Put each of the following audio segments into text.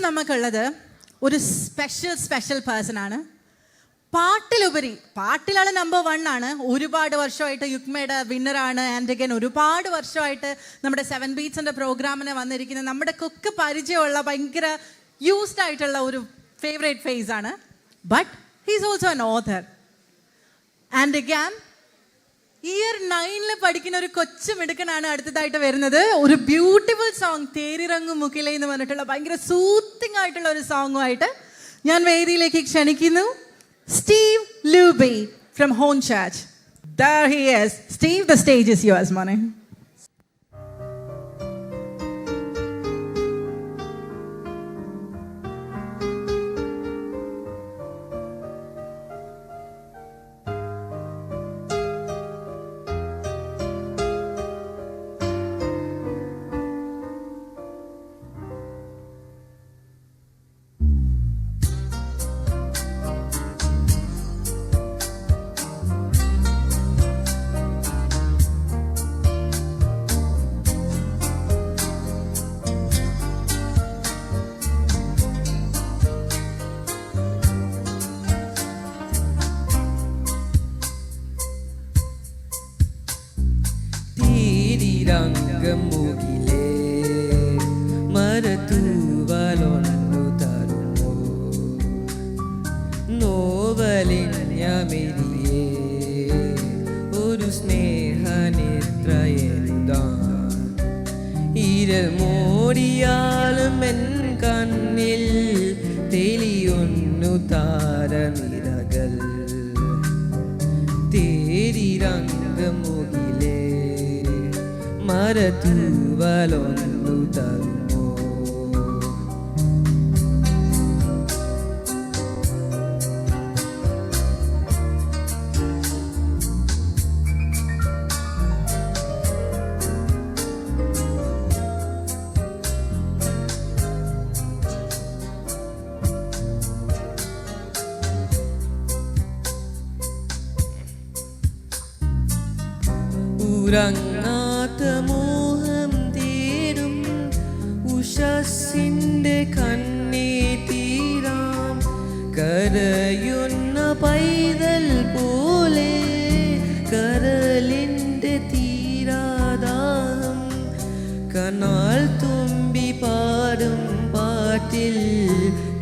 നമുക്കുള്ളത് ഒരു special person ആണ്. പാട്ടിലുപരി പാട്ടിലാണ് നമ്പർ 1 ആണ്. ഒരുപാട് വർഷമായിട്ട് യുക്മയുടെ വിന്നറാണ്. ആൻഡ് അഗൈൻ ഒരുപാട് വർഷമായിട്ട് നമ്മുടെ 7 ബീറ്റ്സിൻ്റെ പ്രോഗ്രാമിന് വന്നിരിക്കുന്ന നമ്മുടെ കൊക്ക് പരിചയമുള്ള ഭയങ്കര യൂസ്ഡ് ആയിട്ടുള്ള ഒരു ഫേവറേറ്റ് ഫേസ് ആണ്. But he's also an author. And again year 9 പഠിക്കുന്ന ഒരു കൊച്ചു മിടുക്കനാണ് അടുത്തതായിട്ട് വരുന്നത്. ഒരു ബ്യൂട്ടിഫുൾ സോങ് തേരിറങ്ങും മുക്കിലെ എന്ന് പറഞ്ഞിട്ടുള്ള ഭയങ്കര സൂത്തിങ് ആയിട്ടുള്ള ഒരു സോങ്ങുമായിട്ട് ഞാൻ വേദിയിലേക്ക് ക്ഷണിക്കുന്നു. Steve Luby from Hornchurch. There he is. Steve, the stage is yours, money. രംഗമുകിലേ മരത്തൂവലൊന്നു തരുമോ നോവലിഞ്ഞമിരിയേ ഒരു സ്നേഹനിദ്രയെന്താ ഇരൽ മോടിയാലും എൻ കണ്ണിൽ തെളിയൊന്നു താരനിരകൾ തേരി രംഗമുകിലേ മരത്തൂവലൊന്നു തരുമോ ഉറങ്ങാത്ത മോഹം തേടും ഉഷസ്സിൻ്റെ കണ്ണീ തീരാം കരയുന്ന പൈതൽ പോലെ കരളിൻ്റെ തീരാദാഹം കനാൽ തുമ്പി പാടും പാട്ടിൽ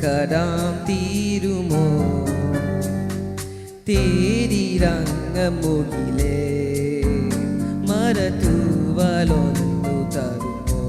കടാം തീരുമോ തേരി രംഗമുകിലേ മരത്തൂവലൊന്നു തരുമോ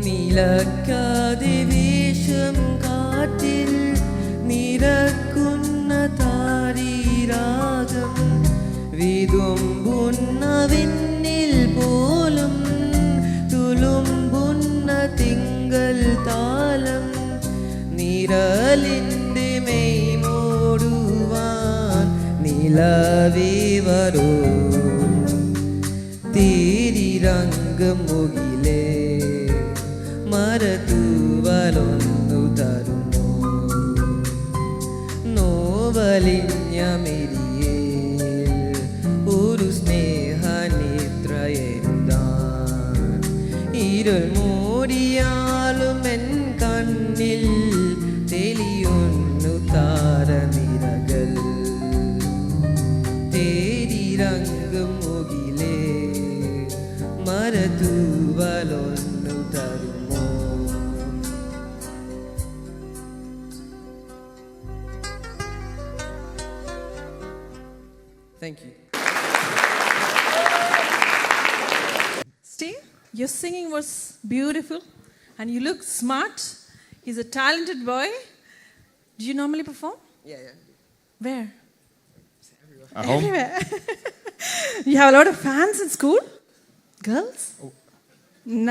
നിലക്കാതെ വേഷം കാറ്റിൽ നിരക്കുന്ന താരീരാഗം വിതുമ്പുന്ന വിണ്ണിൽ പോലും തുളുമ്പുന്ന തിങ്കൾ താളം നിഴലിൻ്റെ മെയ് മൂടുവാൻ നിലവേ വരൂ തേരി രംഗമുകിലേ മരത്തൂവലൊന്നു തരുമോ നോവലിഞ്ഞമിരിയേ ഒരു സ്നേഹനിദ്രയെന്താൻ ഇരുൾ മൂടിയാലും എൻ കണ്ണിൽ തെളിയൊന്നു താരനിരകൾ തേരി രംഗമുകിലേ മരത്തൂവലൊന്നു തരുമോ. Thank you. Steve, your singing was beautiful and you look smart. He's a talented boy. Do you normally perform? Yeah. Where? At home? Everywhere. You have a lot of fans in school? Girls?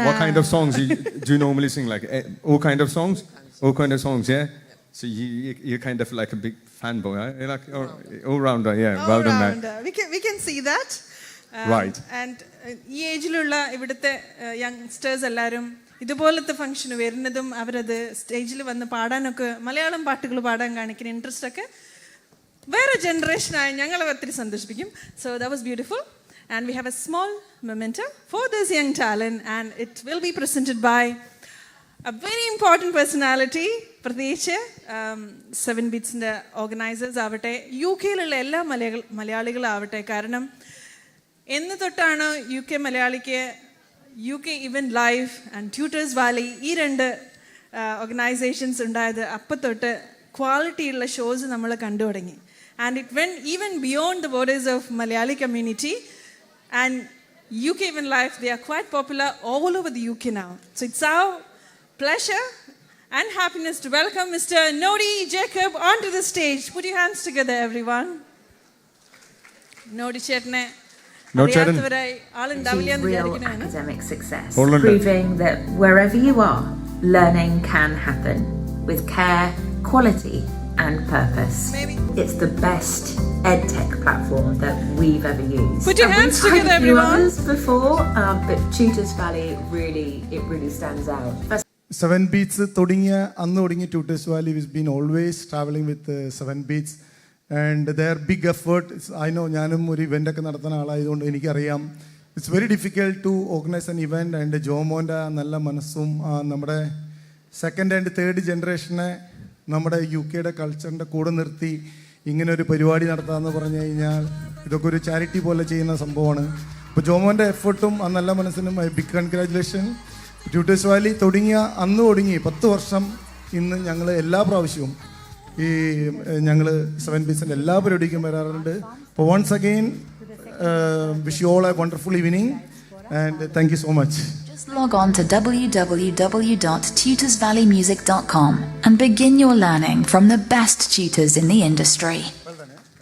What kind of songs do you normally sing? Like all kind of songs? All kind of songs, yeah? So you're kind of like a big fanboy, huh? You're like all-rounder, yeah. Well done, man. We can see that. Right. And ഈ ഏജിലുള്ള ഇവിടുത്തെ youngsters എല്ലാവരും ഇതുപോലത്തെ ഫംഗ്ഷന് വരുന്നതും അവരത് സ്റ്റേജിൽ വന്ന് പാടാനൊക്കെ മലയാളം പാട്ടുകൾ പാടാൻ കാണിക്കുന്ന ഇൻട്രസ്റ്റ് ഒക്കെ വേറെ ജനറേഷനായി ഞങ്ങളെ ഒത്തിരി സന്തോഷിപ്പിക്കും. So that was beautiful and we have a small momentum for this young talent and it will be presented by a very important personality, പ്രത്യേകിച്ച് 7 ബീറ്റ്സിൻ്റെ ഓർഗനൈസേഴ്സ് ആവട്ടെ, യു കെയിലുള്ള എല്ലാ മലയാളികളാവട്ടെ. കാരണം എന്ന് തൊട്ടാണ് യു കെ മലയാളിക്ക് UK event live and tutors valley ഈ 2 organisations ഉണ്ടായത്, അപ്പം തൊട്ട് ക്വാളിറ്റിയുള്ള ഷോസ് നമ്മൾ കണ്ടു തുടങ്ങി. And it when even beyond the borders of Malayali community and UK Even Live, they are quite popular all over the UK now. So it's our pleasure and happiness to welcome Mr. Nodi Jacob onto the stage. Put your hands together, everyone. Nodi Chetne. Achieved real academic success, proving that wherever you are, learning can happen with care, quality and purpose. Maybe. It's the best EdTech platform that we've ever used. Put your hands we've tried together, a few everyone. others before, but Tutors Valley really stands out. First 7 Beats തുടങ്ങിയ Tutors Valley has been always traveling with 7 Beats and their big effort. I know ഞാനും ഒരു event ഒക്കെ നടത്തുന്ന ആളായതുകൊണ്ട് എനിക്കറിയാം it's very difficult to organise an event. And ജോമോൻ്റെ നല്ല മനസ്സും നമ്മുടെ 2nd and 3rd ജനറേഷനെ നമ്മുടെ യു കെയുടെ കൾച്ചറിൻ്റെ കൂടെ നിർത്തി ഇങ്ങനെ ഒരു പരിപാടി നടത്താമെന്ന് പറഞ്ഞു കഴിഞ്ഞാൽ ഇതൊക്കെ ഒരു ചാരിറ്റി പോലെ ചെയ്യുന്ന സംഭവമാണ്. അപ്പോൾ ജോമോൻ്റെ എഫേർട്ടും ആ നല്ല മനസ്സിനും ബിഗ് കൺഗ്രാജുലേഷൻ. ട്യൂട്ടേഴ്സ് വാലി തുടങ്ങി 10 വർഷം ഇന്ന് ഞങ്ങൾ എല്ലാ പ്രാവശ്യവും ഞങ്ങൾ 7 ബീറ്റ്സിൻ്റെ എല്ലാ പരിപാടിക്കും വരാറുണ്ട്. അപ്പോൾ once again wish you all a wonderful evening and thank you so much. Just log on to www.tutorsvalleymusic.com and begin your learning from the best tutors in the industry.